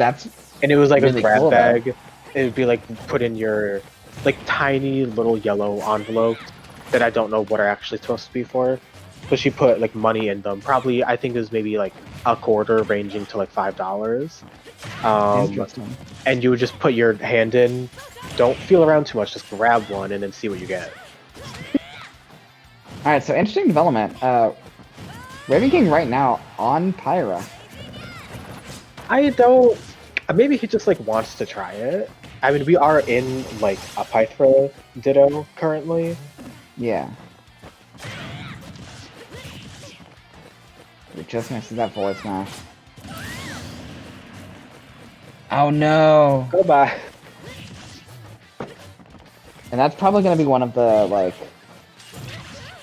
That's And it was like really a grab cool, bag. It would be like put in your like tiny little yellow envelope that I don't know what are actually supposed to be for. But she put like money in them. Probably I think it was maybe like a quarter ranging to like $5. Interesting. And you would just put your hand in. Don't feel around too much. Just grab one and then see what you get. All right, so interesting development. Ravenking right now on Pyra. I don't. Maybe he just like wants to try it. I mean, we are in like a Pythra Ditto currently. Yeah. We just missed that forward smash. Oh no! Goodbye. And that's probably gonna be one of the like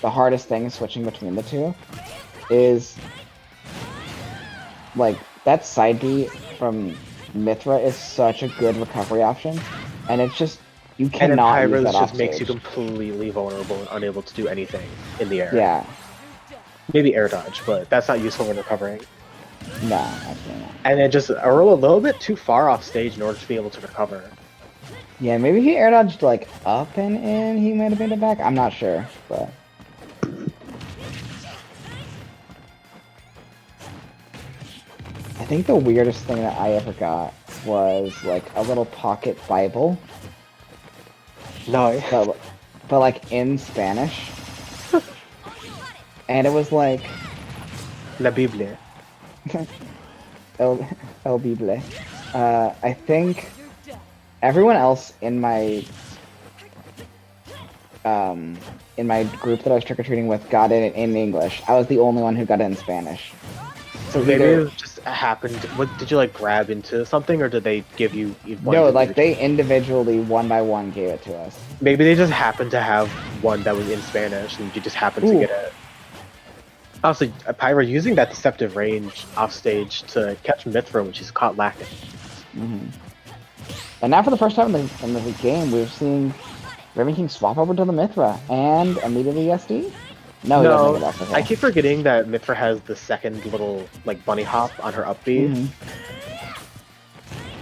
the hardest things switching between the two. Is like that side B from Mythra is such a good recovery option, and it's just you cannot use that just off makes you stage. completely vulnerable and unable to do anything in the air. Yeah. Maybe air dodge, but that's not useful when recovering. No, absolutely not. And then just Earl a little bit too far off stage in order to be able to recover. Yeah, maybe he air dodged like up and in. He might have made it back. I'm not sure, but. I think the weirdest thing that I ever got was like a little pocket Bible. No. But like in Spanish. And it was like La Bible. El Bible. I think everyone else in my group that I was trick-or-treating with got it in English. I was the only one who got it in Spanish. So maybe it just happened. What did you like grab into something, or did they give you one? No, like they individually one by one gave it to us. Maybe they just happened to have one that was in Spanish, and you just happened to get it. Also, Pyra using that deceptive range off stage to catch Mythra when she's caught lacking. Mm-hmm. And now for the first time in the game, we're seeing Ravenking swap over to the Mythra and immediately SD. No, I keep forgetting that Mythra has the second little like bunny hop on her up B. Mm-hmm.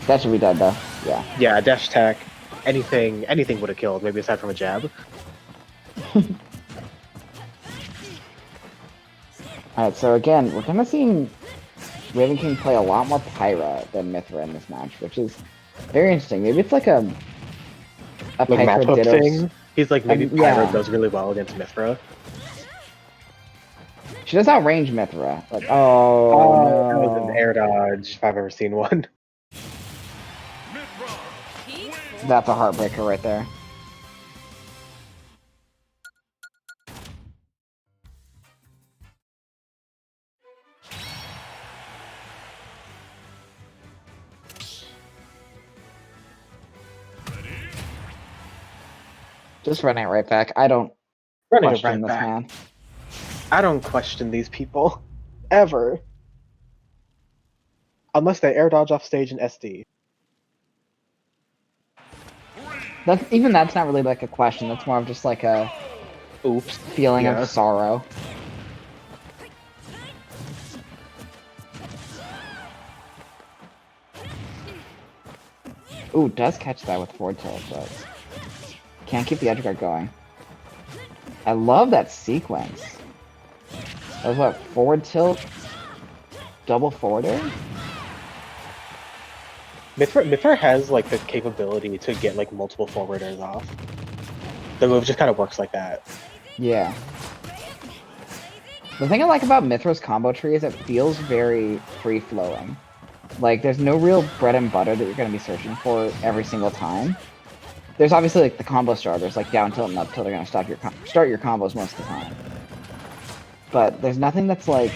That should be dead though. Yeah. Yeah, dash attack. Anything would have killed. Maybe aside from a jab. Alright, so again, we're kind of seeing Ravenking play a lot more Pyra than Mythra in this match, which is very interesting. Maybe it's like a like Pyra matchup Ditto thing. He's like maybe Pyra yeah. does really well against Mythra. She does outrange Mythra. Like, oh no. That was an air dodge if I've ever seen one. That's a heartbreaker right there. Just running it right back. I don't question this man. I don't question these people. Ever. Unless they air dodge off stage in SD. That's not really like a question. That's more of just like a oops feeling of sorrow. Ooh, does catch that with forward tilt, but can't keep the edge guard going. I love that sequence. That was what, forward tilt, double forwarder? Mythra has like the capability to get like multiple forwarders off. The move just kind of works like that. Yeah. The thing I like about Mythra's combo tree is it feels very free-flowing. Like, there's no real bread and butter that you're going to be searching for every single time. There's obviously like the combo starters, like down tilt and up tilt are going to start your combos most of the time. But there's nothing that's like...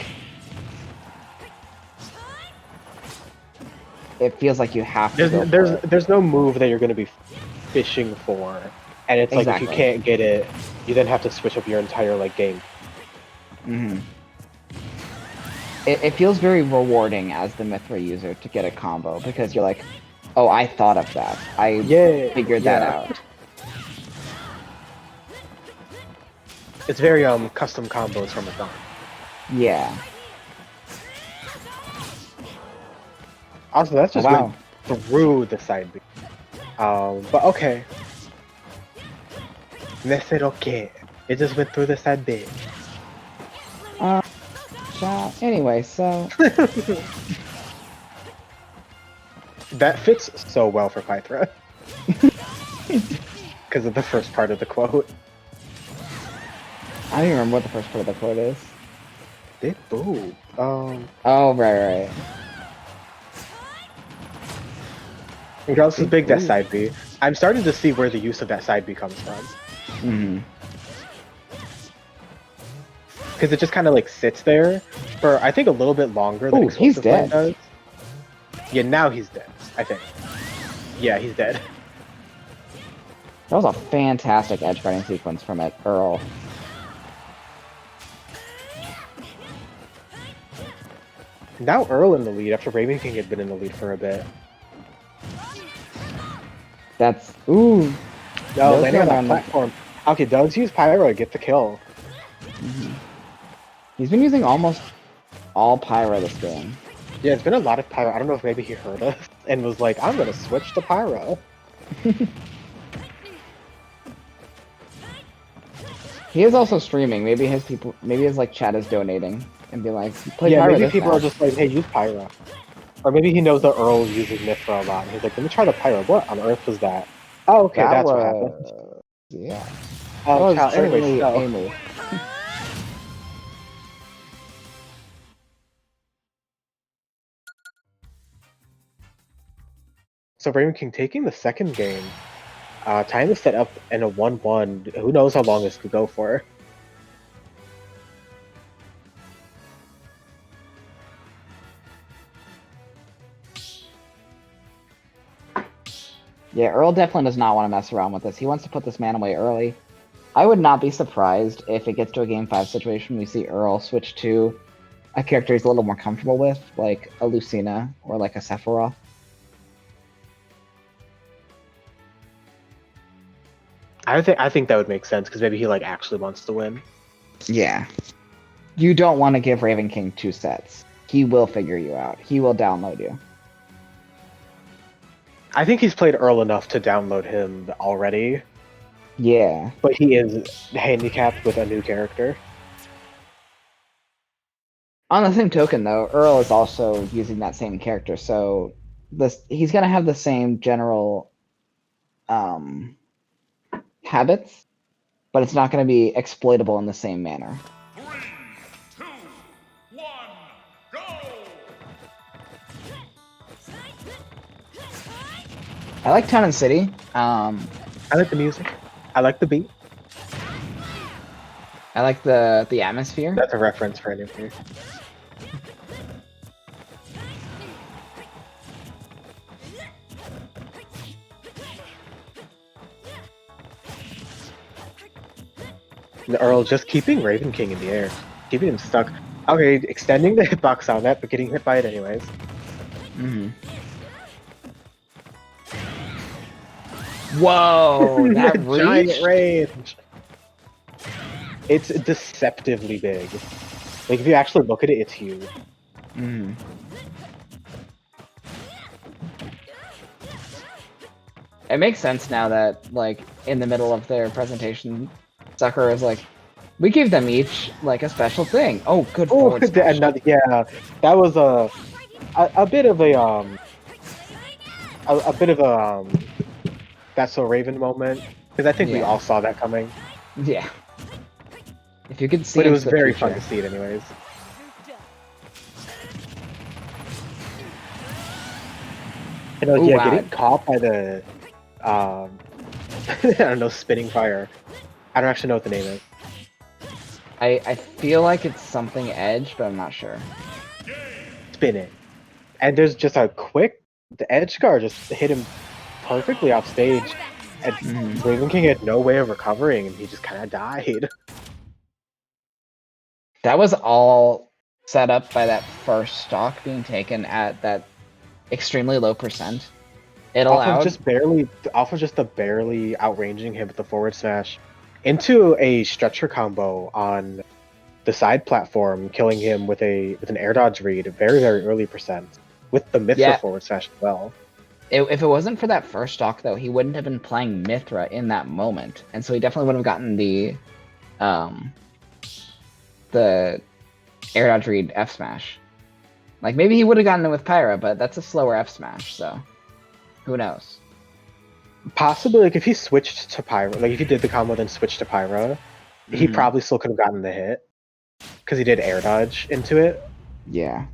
It feels like you have to there's no move that you're going to be fishing for. And it's like, if you can't get it, you then have to switch up your entire like game. Mm-hmm. It feels very rewarding as the Mythra user to get a combo, because you're like, oh, I thought of that. I figured that out. It's very custom combos from a thumb. Yeah. Also, that's just wow. went through the side B. But okay. Me said okay. It just went through the side B. Anyway, so That fits so well for Pythra. Because of the first part of the quote. I don't even remember what the first part of the quote is. Big boob. Oh, right. Regardless of big that side B. I'm starting to see where the use of that side B comes from. Mm-hmm. Because it just kind of like sits there for I think a little bit longer than He's Explosive Flame dead. does. Yeah, now he's dead, I think. Yeah, he's dead. That was a fantastic edge guarding sequence from it, Earl. Now Earl in the lead after Ravenking had been in the lead for a bit. That's ooh. No, landing on that platform. Okay, does use Pyro to get the kill. Mm-hmm. He's been using almost all Pyro this game. Yeah, it's been a lot of Pyro. I don't know if maybe he heard us and was like, I'm gonna switch to Pyro. He is also streaming. Maybe his like chat is donating and be like, play Yeah, Pyro maybe this people match. are just like, hey, use Pyro. Or maybe he knows that Earl uses Mythra a lot. And he's like, let me try the Pyro. What on earth was that? Oh, okay, that's what happened. Yeah. Oh, that was anyway, certainly so. a move. So Ravenking taking the second game, tying the set up in a 1-1. Who knows how long this could go for? Yeah, Earl definitely does not want to mess around with this. He wants to put this man away early. I would not be surprised if it gets to a Game 5 situation we see Earl switch to a character he's a little more comfortable with, like a Lucina or like a Sephiroth. I think that would make sense because maybe he like actually wants to win. Yeah. You don't want to give Ravenking 2 sets. He will figure you out. He will download you. I think he's played Earl enough to download him already. Yeah. But he is handicapped with a new character. On the same token, though, Earl is also using that same character, so he's gonna have the same general habits, but it's not gonna be exploitable in the same manner. 3, 2, 1, go! I like Town and City. I like the music. I like the beat. I like the atmosphere. That's a reference for anything. The Earl just keeping Ravenking in the air, keeping him stuck. Okay, extending the hitbox on that, but getting hit by it anyways. Mm-hmm. Whoa, that reach? Giant range. It's deceptively big. Like if you actually look at it, it's huge. Mm. It makes sense now that, like, in the middle of their presentation, Sakura is like, we gave them each, like, a special thing. Oh, good forward smash. Yeah, that was a bit of a That's So Raven moment, because I think we all saw that coming. Yeah. If you could see but it was very future. fun to see it anyways. You know, Ooh, wow. Getting caught by the I don't know, spinning fire. I don't actually know what the name is. I feel like it's something edge, but I'm not sure. Spin it. And there's just a quick, the edge guard just hit him perfectly off stage. And Ravenking had no way of recovering, and he just kind of died. That was all set up by that first stock being taken at that extremely low percent. It allowed off of just the barely outranging him with the forward smash into a stretcher combo on the side platform, killing him with an air dodge read, very, very early percent. with the Mythra Yeah. forward smash as well. If it wasn't for that first stock, though, he wouldn't have been playing Mythra in that moment, and so he definitely would have gotten the air dodge read F smash. Like maybe he would have gotten it with Pyra, but that's a slower F smash, so who knows? Possibly, like if he switched to Pyra, like if he did the combo then switched to Pyra, he probably still could have gotten the hit because he did air dodge into it. Yeah.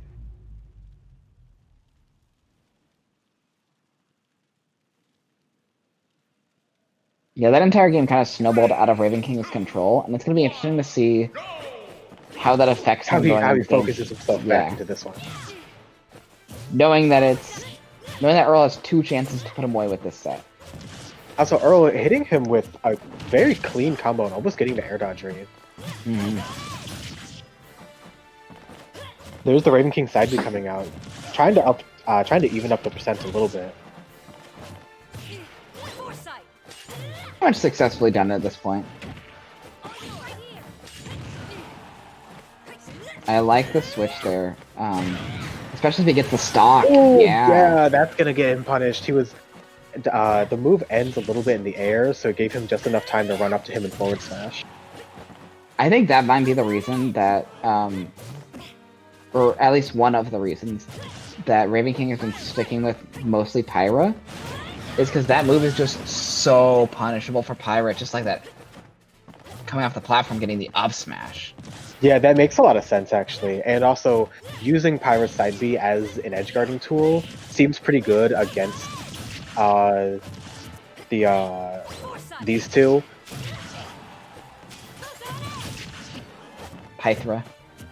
Yeah, that entire game kind of snowballed out of Ravenking's control, and it's going to be interesting to see how that affects him going How he into game. focuses himself Yeah. back into this one. Knowing that Earl has 2 chances to put him away with this set. Also, Earl hitting him with a very clean combo and almost getting the air dodge read. There's the Ravenking side B coming out, trying to even up the percent a little bit. Pretty much successfully done at this point. I like the switch there, especially if he gets the stock. Ooh, yeah, that's gonna get him punished. He was the move ends a little bit in the air, so it gave him just enough time to run up to him and forward smash. I think that might be the reason that, or at least one of the reasons that Ravenking has been sticking with mostly Pyra, is because that move is just so punishable for Pyra, just like that coming off the platform getting the up smash. Yeah, that makes a lot of sense actually, and also using Pyra's side B as an edge guarding tool seems pretty good against these two. Pythra.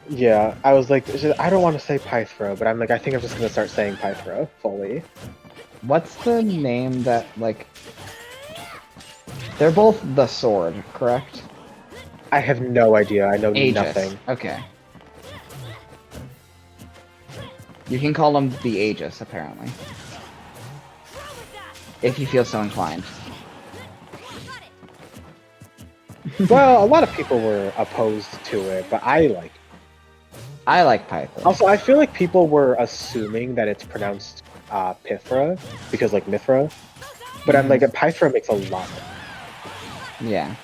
Yeah, I was like, I don't want to say Pythra, but I'm like, I think I'm just gonna start saying Pythra fully. What's the name that, like... They're both the sword, correct? I have no idea, I know Aegis. nothing. Okay. You can call them the Aegis, apparently. If you feel so inclined. Well, a lot of people were opposed to it, but I like it. I like Pythra. Also, I feel like people were assuming that it's pronounced Pythra, because like Mythra. But I'm like, Pythra makes a lot of sense. Yeah.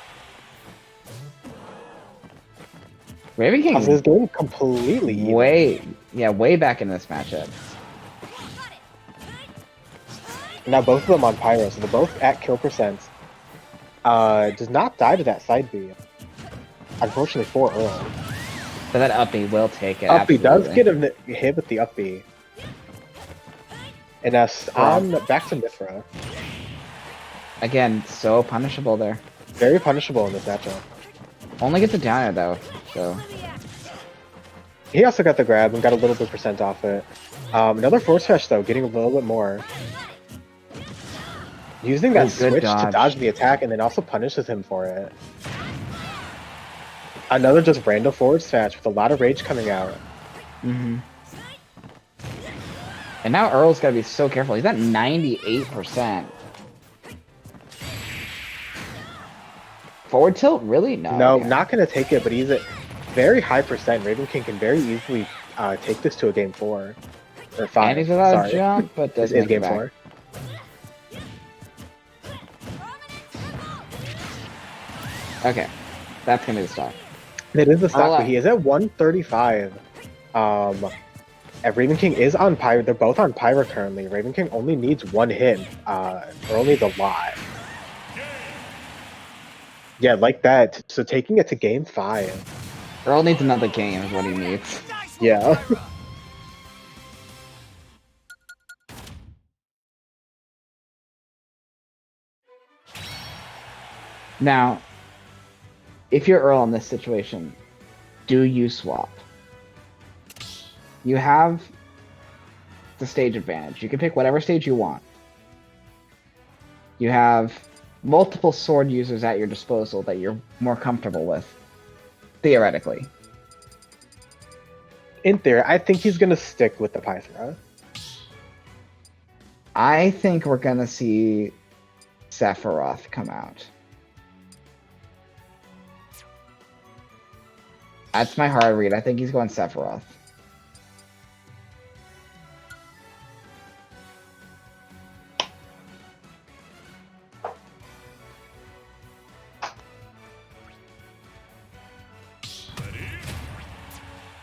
Ravenking Also, this game completely even. way back in this matchup. Now both of them on Pyro, so they're both at kill percents. Does not die to that side B. Unfortunately for Earl. But that up B will take it. Up B does absolutely. get him hit with the up B. And back to Mythra. Again, so punishable there. Very punishable in this matchup. Only gets a downer though, so... He also got the grab and got a little bit percent off it. Another force fetch though, getting a little bit more. Using that switch to dodge the attack and then also punishes him for it. Another just random forward smash with a lot of rage coming out. And now Earl's gotta be so careful. He's at 98%. Forward tilt? Really? No. No, okay. not gonna take it, but he's at very high percent. Ravenking can very easily take this to a game 4. Or 5. And he's without sorry. a jump, but This doesn't is make game it back. 4. Okay. That's gonna be the stop. That is the stock, but he is at 135. And Ravenking is on Pyra. They're both on Pyra currently. Ravenking only needs 1 hit. Earl needs a lot. Yeah, like that. So taking it to game 5. Earl needs another game is what he needs. Yeah. Now, if you're Earl in this situation, do you swap? You have the stage advantage. You can pick whatever stage you want. You have multiple sword users at your disposal that you're more comfortable with, theoretically. In theory, I think he's gonna stick with the Pythra. I think we're gonna see Sephiroth come out. That's my hard read. I think he's going Sephiroth.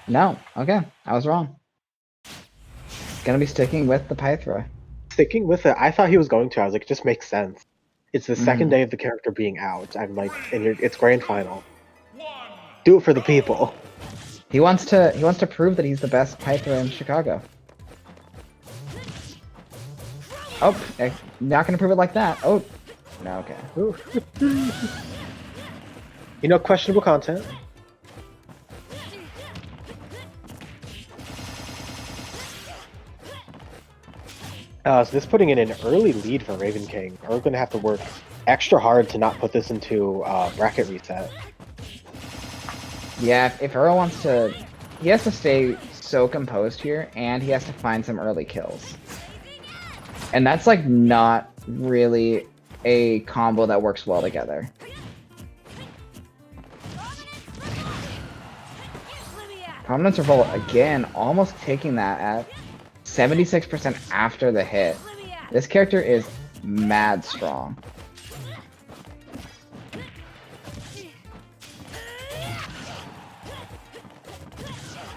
No. Okay. I was wrong. Gonna be sticking with the Pythra. Sticking with it, I thought he was going to. I was like, it just makes sense. It's the second Mhm. day of the character being out. I'm like, and it's grand final. One. Do it for the people. He wants to prove that he's the best Pythra in Chicago. Oh, not gonna prove it like that. Oh, no, okay. You know, questionable content. So this putting in an early lead for Ravenking. We're going to have to work extra hard to not put this into bracket reset. Yeah, if Earl wants to, he has to stay so composed here, and he has to find some early kills. And that's like not really a combo that works well together. Prominence Revolt again, almost taking that at 76% after the hit. This character is mad strong.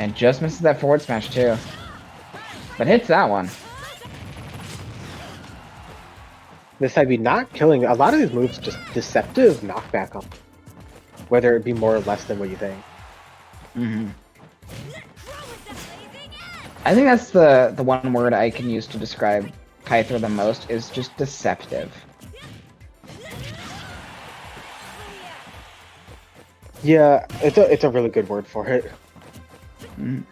And just misses that forward smash too. But hits that one. This I'd be not killing. A lot of these moves just deceptive knockback on, whether it be more or less than what you think. Mm-hmm. I think that's the one word I can use to describe Pythra the most is just deceptive. Yeah, it's a really good word for it. Mm.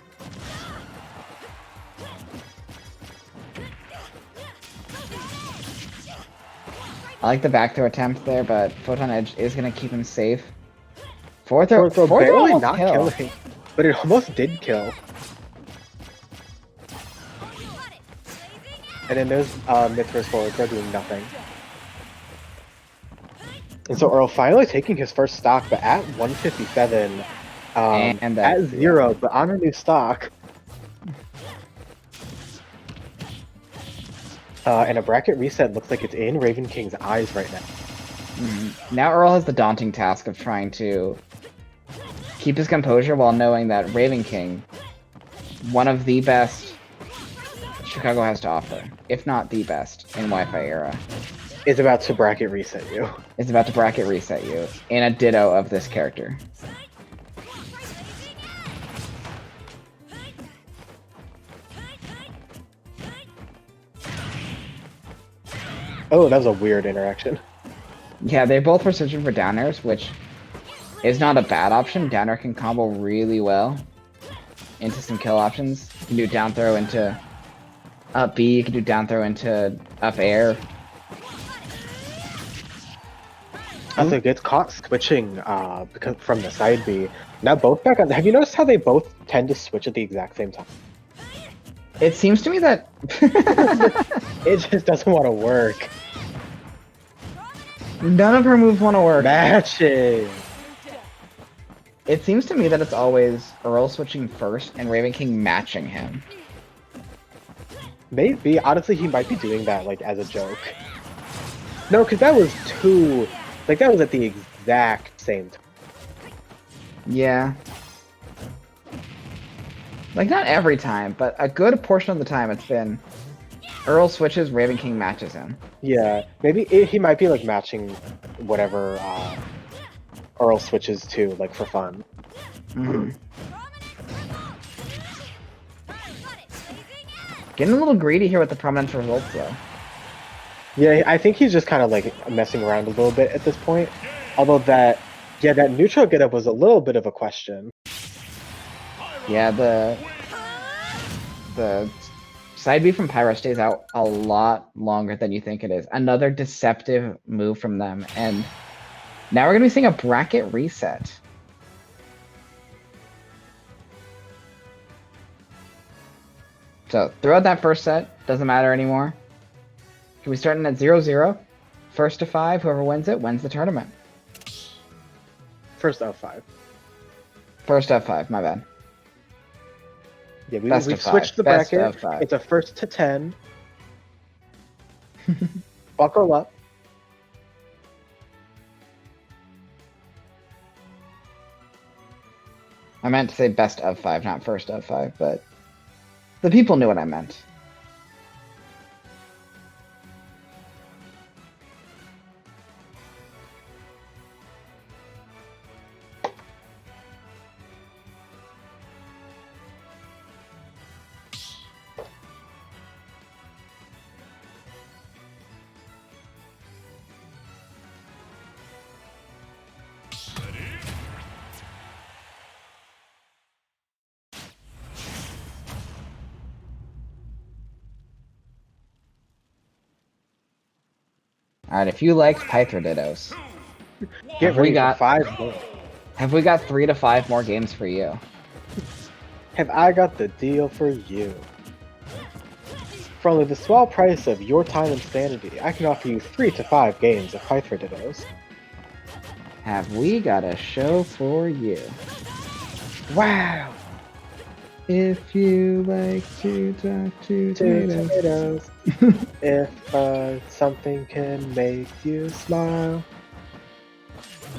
I like the back throw attempt there, but Photon Edge is going to keep him safe. Forward throw Barely almost not kill. killing, but it almost did kill. And then there's Mythra's forward throw doing nothing. And so Earl finally taking his first stock, but at 157, And at 0, but on a new stock. And a bracket reset looks like it's in Ravenking's eyes right now. Mm-hmm. Now Earl has the daunting task of trying to keep his composure while knowing that Ravenking, one of the best Chicago has to offer, if not the best in Wi-Fi era, Is about to bracket reset you. is about to bracket reset you in a ditto of this character. Oh, that was a weird interaction. Yeah, they both were searching for down airs, which is not a bad option. Down air can combo really well into some kill options. You can do down throw into up B, you can do down throw into up air. Also gets caught switching because from the side B. Now both back on. Have you noticed how they both tend to switch at the exact same time? It seems to me that It just doesn't want to work. none of her moves want to work. Matching. It seems to me that it's always Earl switching first and Ravenking matching him. Maybe. Honestly, he might be doing that like as a joke. No, because that was too. Like that was at the exact same time. Yeah. Like, not every time, but a good portion of the time it's been Earl switches, Ravenking matches him. Yeah, maybe he might be like matching whatever Earl switches to, like for fun. Mm-hmm. Getting a little greedy here with the prominence results, though. Yeah, I think he's just kind of like messing around a little bit at this point. Although that neutral getup was a little bit of a question. Yeah, the side B from Pyra stays out a lot longer than you think it is. Another deceptive move from them, and now we're gonna be seeing a bracket reset. So throughout that first set, doesn't matter anymore. Can we start in at 0-0? First to 5, whoever wins it wins the tournament. First of 5. First of 5, my bad. Yeah, Best we've of 5. switched the Best bracket. of 5. It's a first to 10. Buckle up. I meant to say best of 5, not first of 5, but the people knew what I meant. Alright, if you liked Pythra Dittos, Get ready for 5 more. have we got 3 to 5 more games for you? Have I got the deal for you? For only the small price of your time and sanity, I can offer you 3 to 5 games of Pythra Dittos. Have we got a show for you? Wow! If you like to talk to tomatoes. If something can make you smile.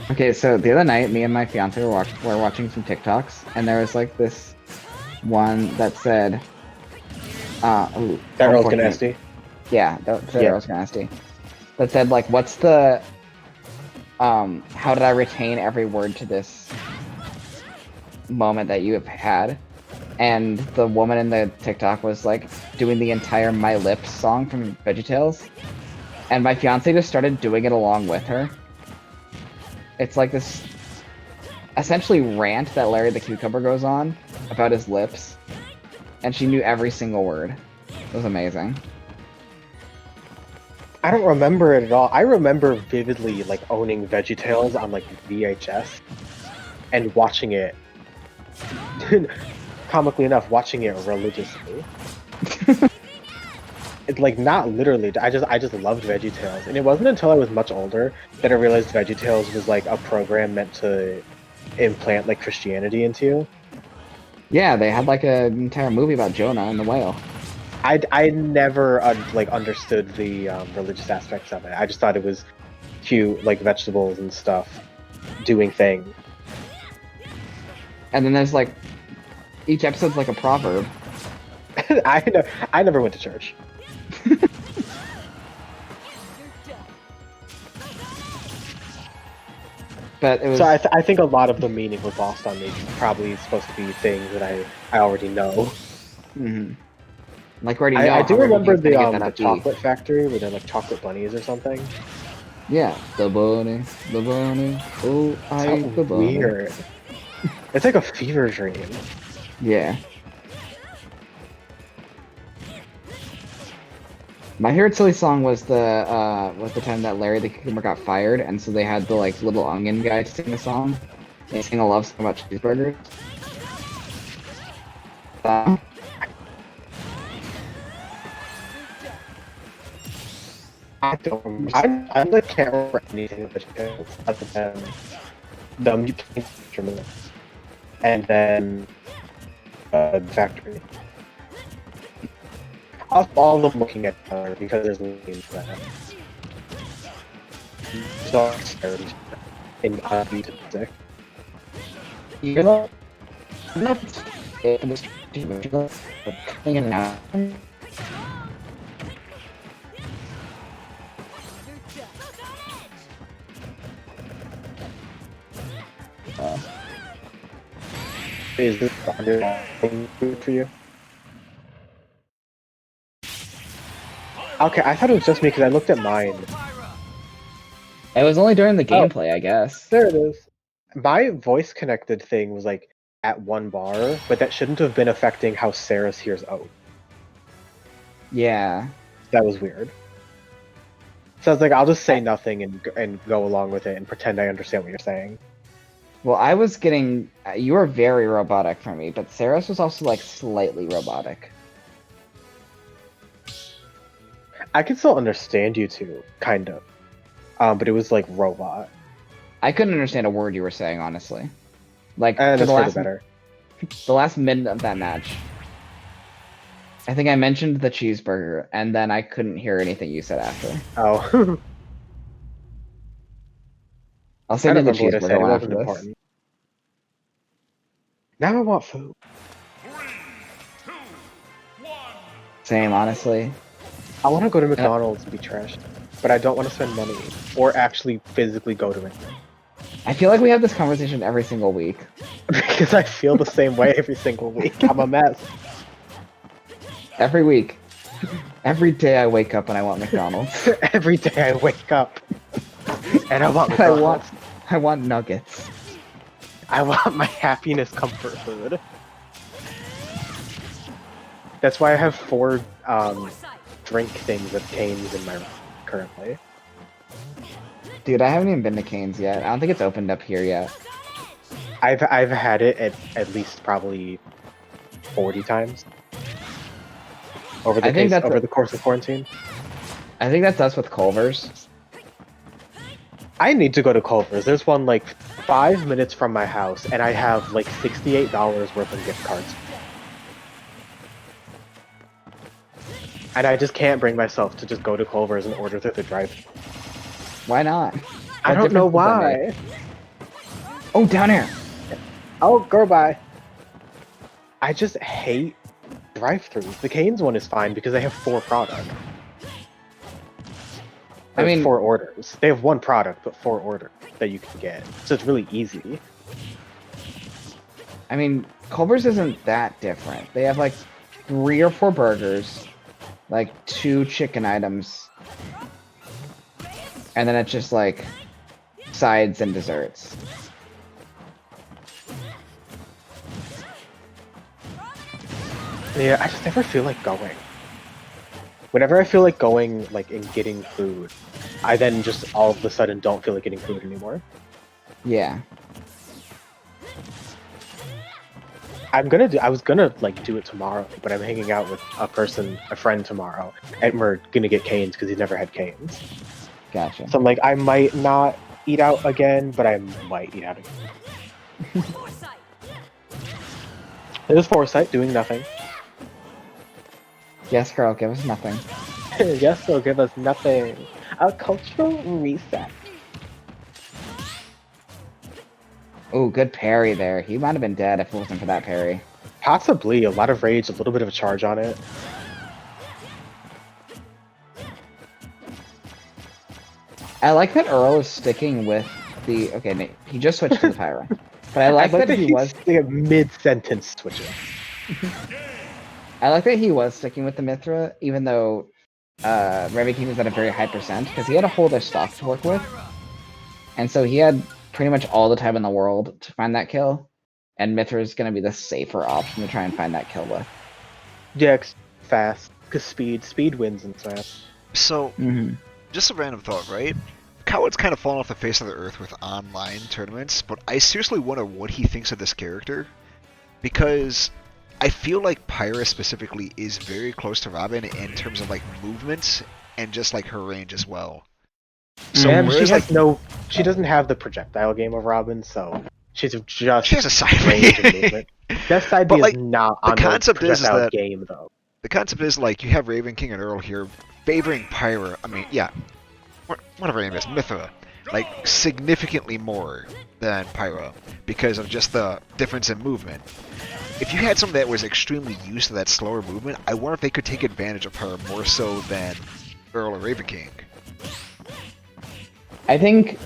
Okay, so the other night, me and my fiance were watching some TikToks, and there was like this one that said, That Earl's gonna SD? Yeah, that said Yeah. Earl's gonna SD. That said, like, what's the, how did I retain every word to this moment that you have had? And the woman in the TikTok was like doing the entire My Lips song from VeggieTales, and my fiance just started doing it along with her. It's like this essentially rant that Larry the Cucumber goes on about his lips, and she knew every single word. It was amazing. I don't remember it at all. I remember vividly like owning VeggieTales on like VHS and watching it. Comically enough, watching it religiously. It's like not literally. I just loved VeggieTales, and it wasn't until I was much older that I realized VeggieTales was like a program meant to implant like Christianity into you. Yeah, they had like an entire movie about Jonah and the whale. I never like understood the religious aspects of it. I just thought it was cute, like vegetables and stuff doing things. And then there's like, each episode's like a proverb. I never went to church. But it was. So I think a lot of the meaning was lost on me. Probably supposed to be things that I already know. Mhm. Like, where do you know? I do Hunger remember Games gonna get the that upbeat. chocolate factory where they're like chocolate bunnies or something. Yeah, the bunny. Oh, I So ate the bunny. weird. It's like a fever dream. Yeah. My favorite silly song was the time that Larry the Cucumber got fired, and so they had the like little onion guy to sing the song. They sing a love song about cheeseburgers. I don't remember. I like can't remember anything of VeggieTales other than them playing instruments and then the factory. All of them looking at each other because there's names for that. So in beat music. You know, I don't know if it's coming in and out. Is this the underlying food for you? Okay, I thought it was just me because I looked at mine. It was only during the gameplay, I guess. There it is. My voice connected thing was like at 1 bar, but that shouldn't have been affecting how Saris hears O. Yeah. That was weird. So I was like, I'll just say nothing and go along with it and pretend I understand what you're saying. Well, I was getting. You were very robotic for me, but Saris was also like slightly robotic. I could still understand you two, kind of. But it was like robot. I couldn't understand a word you were saying, honestly. Like And for it's for the better. the last minute of that match, I think I mentioned the cheeseburger, and then I couldn't hear anything you said after. Oh. I'll I send you don't the remember what I cheeseburger said. It one after wasn't this. important. Now I want food. 3, 2, 1. Same, honestly. I want to go to McDonald's and be trashed, but I don't want to spend money or actually physically go to it I feel like we have this conversation every single week. because I feel the same way every single week. I'm a mess. Every week. Every day I wake up and I want McDonald's. Every day I wake up and I want I McDonald's. I want nuggets. I want my happiness comfort food. That's why I have 4 drink things of Cane's in my room currently. Dude, I haven't even been to Cane's yet. I don't think it's opened up here yet. I've had it at least probably 40 times over the course of quarantine. I think that's us with Culver's. I need to go to Culver's. There's one like 5 minutes from my house, and I have like $68 worth of gift cards. And I just can't bring myself to just go to Culver's and order through the drive. Why not? I don't know why. Oh, down here! Oh, go by. I just hate drive-thrus. The Cane's one is fine because they have 4 products. I mean, 4 orders. They have 1 product, but 4 orders that you can get. So it's really easy. I mean, Culver's isn't that different. They have like 3 or 4 burgers, like 2 chicken items, and then it's just like sides and desserts. Yeah, I just never feel like going. Whenever I feel like going, like, and getting food, I then just all of a sudden don't feel like getting food anymore. Yeah. I was gonna, like, do it tomorrow, but I'm hanging out with a friend tomorrow, and we're gonna get Cane's because he's never had Cane's. Gotcha. So I'm like, I might not eat out again, but I might eat out again. There's Foresight doing nothing. Yes, girl, give us nothing. Yes, they'll give us nothing. A cultural reset. Oh, good parry there. He might have been dead if it wasn't for that parry. Possibly a lot of rage, a little bit of a charge on it. I like that Earl is sticking with the... Okay, Nate, he just switched to the Pyra. But I like that he was... mid-sentence switching. I like that he was sticking with the Mythra, even though Ravenking was at a very high percent, because he had a whole other stock to work with. And so he had pretty much all the time in the world to find that kill, and Mythra is going to be the safer option to try and find that kill with. Yeah, fast, because speed wins in fast. So, just a random thought, right? Coward's kind of fallen off the face of the earth with online tournaments, but I seriously wonder what he thinks of this character, because I feel like Pyra specifically is very close to Robin in terms of like movement and just like her range as well. So she doesn't have the projectile game of Robin, so she has a side range and movement. That side B is not on the projectile game though. The concept is like you have Ravenking and Earl here favoring Pyra. I mean, yeah, whatever her name is, Mythra, like significantly more than Pyra because of just the difference in movement. If you had someone that was extremely used to that slower movement, I wonder if they could take advantage of her more so than Earl or Ravenking. I think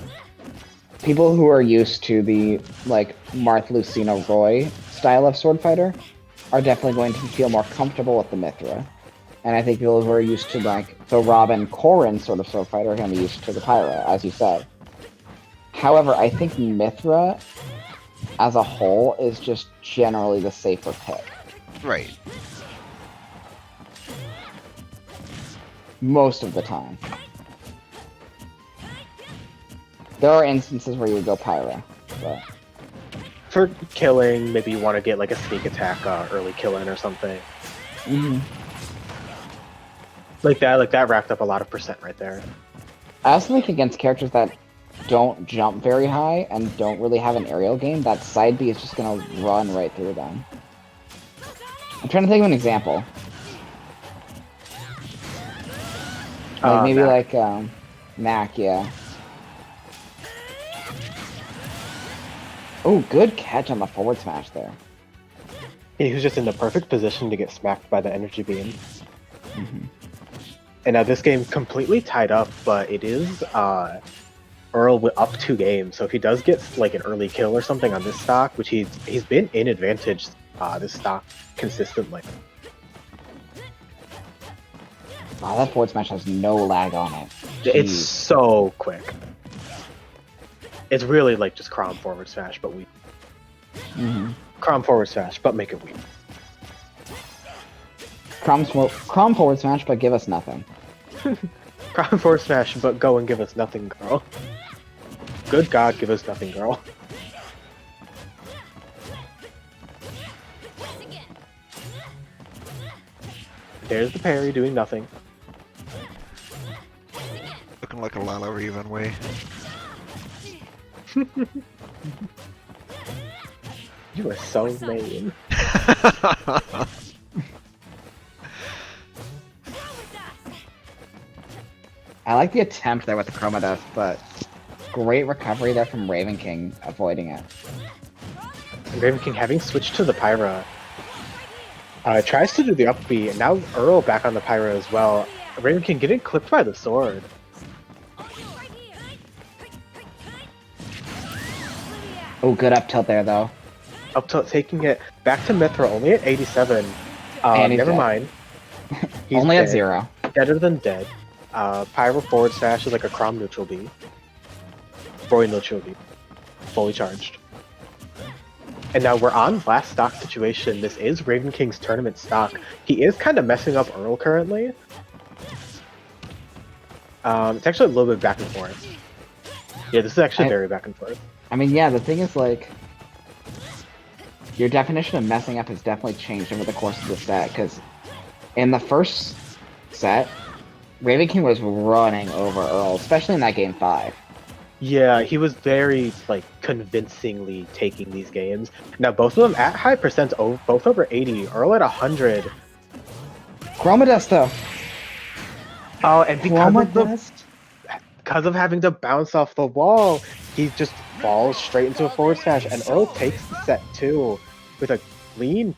people who are used to the like Marth Lucina Roy style of sword fighter are definitely going to feel more comfortable with the Mythra. And I think people who are used to like the Robin Corrin sort of sword fighter are going to be used to the Pyra, as you said. However, I think Mythra as a whole is just generally the safer pick. Right. Most of the time. There are instances where you would go Pyra, but... For killing, maybe you want to get like a sneak attack early killing or something. Like that racked up a lot of percent right there. I also think against characters that don't jump very high and don't really have an aerial game, that side B is just gonna run right through them. I'm trying to think of an example. Like maybe Mac. like Mac, yeah. Oh, good catch on the forward smash there. he was just in the perfect position to get smacked by the energy beam. Mhm. And now this game completely tied up, but it is Earl with up 2 games. So if he does get like an early kill or something on this stock, which he's been in advantage this stock consistently. Wow, that forward smash has no lag on it. It's Jeez. so quick. It's really like just Crom forward smash, but weak. Mhm. Crom forward smash, but make it weak. Crom forward smash, but give us nothing. Crom forward smash, but go and give us nothing, girl. Good God, give us nothing, girl. There's the parry doing nothing. Looking like a Lala Raven way. You are so mean. I like the attempt there with the Chroma Dust, but great recovery there from Ravenking avoiding it. Ravenking having switched to the Pyra. Tries to do the up B, and now Earl back on the Pyra as well. Ravenking getting clipped by the sword. Oh, good up tilt there though. Up to taking it back to Mythra, only at 87. And he's Never dead. mind. He's Only at dead. 0. Deader than dead. Pyro forward smash is like a Crom neutral B. Roy neutral B. Fully charged. And now we're on last stock situation. This is Ravenking's tournament stock. He is kind of messing up Earl currently. It's actually a little bit back and forth. Yeah, this is actually very back and forth. I mean, yeah, the thing is, like, your definition of messing up has definitely changed over the course of the set, because in the first set, Ravenking was running over Earl, especially in that game 5. Yeah, he was very, like, convincingly taking these games. Now, both of them at high percents, both over 80. Earl at 100. Chroma Dust, though. Oh, and Chroma Dust? because of having to bounce off the wall, he just falls straight into a forward smash, and Earl takes the set too with a clean